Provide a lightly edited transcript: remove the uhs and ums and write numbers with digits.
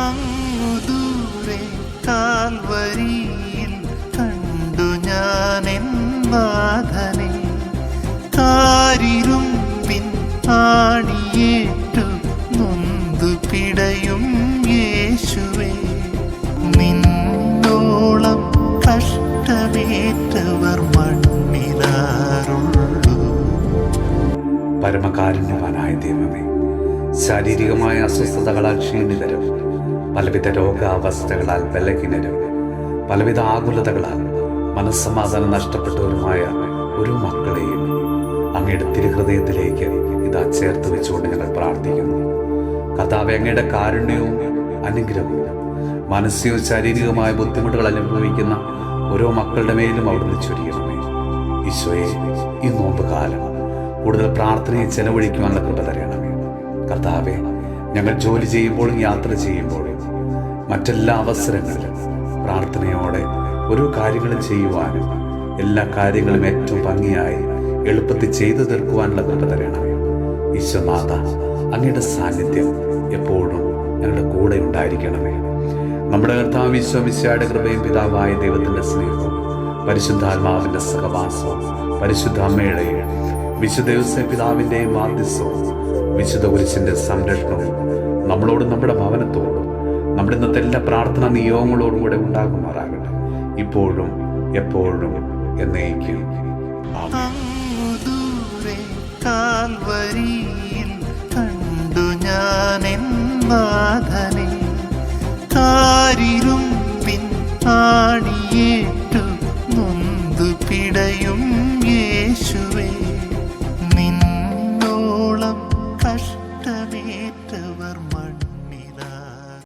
അങ്ങു ദൂരെ കാൽവരിയിൽ കണ്ടു ഞാനെൻ നാഥനെ. കാരിരുമ്പിൻ ആണിയേറ്റു നൊന്തു പിടയും യേശുവേ, നിന്നോളം കഷ്ടമേറ്റവർ മണ്ണിലാറുള്ളൂ. പരമകാരുണ്യവാനായ ദൈവമേ, ശാരീരികമായ അസ്വസ്ഥതകളാൽ ക്ഷീണിതരും, പലവിധ രോഗാവസ്ഥകളാൽ ബലഹീനരും, പലവിധ ആകുലതകളാൽ മനസ്സമാധാനം നഷ്ടപ്പെട്ടവരുമായ ഒരു മക്കളെയും അങ്ങയുടെ തിരുഹൃദയത്തിലേക്ക് ഇതാ ചേർത്ത് വെച്ചുകൊണ്ട് ഞങ്ങൾ പ്രാർത്ഥിക്കുന്നു. കർത്താവേ, അങ്ങയുടെ കാരുണ്യവും അനുഗ്രഹവും മാനസികവും ശാരീരികമായ ബുദ്ധിമുട്ടുകൾ അനുഭവിക്കുന്ന ഓരോ മക്കളുടെ മേലും അവിടുന്ന് ചൊരിയണമേ. ഈശോയെ, ഈ നോമ്പ് കാലം കൂടുതൽ പ്രാർത്ഥനയെ ചെലവഴിക്കുവാനുള്ള കൃപ തരണമേ. കർത്താവേ, ഞങ്ങൾ ജോലി ചെയ്യുമ്പോഴും യാത്ര ചെയ്യുമ്പോഴും മറ്റെല്ലാ അവസരങ്ങളിലും പ്രാർത്ഥനയോടെ ഓരോ കാര്യങ്ങളും ചെയ്യുവാനും എല്ലാ കാര്യങ്ങളും ഏറ്റവും ഭംഗിയായി എളുപ്പത്തിൽ ചെയ്തു തീർക്കുവാനുള്ള കൃപ തരണമേ. ഈശോനാഥ, അങ്ങയുടെ സാന്നിധ്യം എപ്പോഴും ഞങ്ങളുടെ കൂടെ ഉണ്ടായിരിക്കണമേ. നമ്മുടെ കർത്താവ് ഈശോ മിശിഹായുടെ കൃപയും പിതാവായ ദൈവത്തിൻ്റെ സ്നേഹവും പരിശുദ്ധാത്മാവിൻ്റെ സഹവാസവും പരിശുദ്ധ അമ്മയുടെയും വിശുദ്ധ യോസേപ്പ് പിതാവിൻ്റെയും മാധ്യസ്ഥവും വിശുദ്ധ കുരിശിൻ്റെ സംരക്ഷണവും നമ്മളോടും നമ്മുടെ ഭവനത്തോടും നമ്മുടെ ഇന്നത്തെ എല്ലാ പ്രാർത്ഥനാ നിയോഗങ്ങളോടും കൂടെ ഉണ്ടാകുമാറാകട്ടെ, ഇപ്പോഴും എപ്പോഴും എന്നേക്കും. അങ്ങു ദൂരെ കാൽവരിയിൽ കണ്ടു ഞാനെൻ നാഥനെ. കാരിരുമ്പിൻ ആണി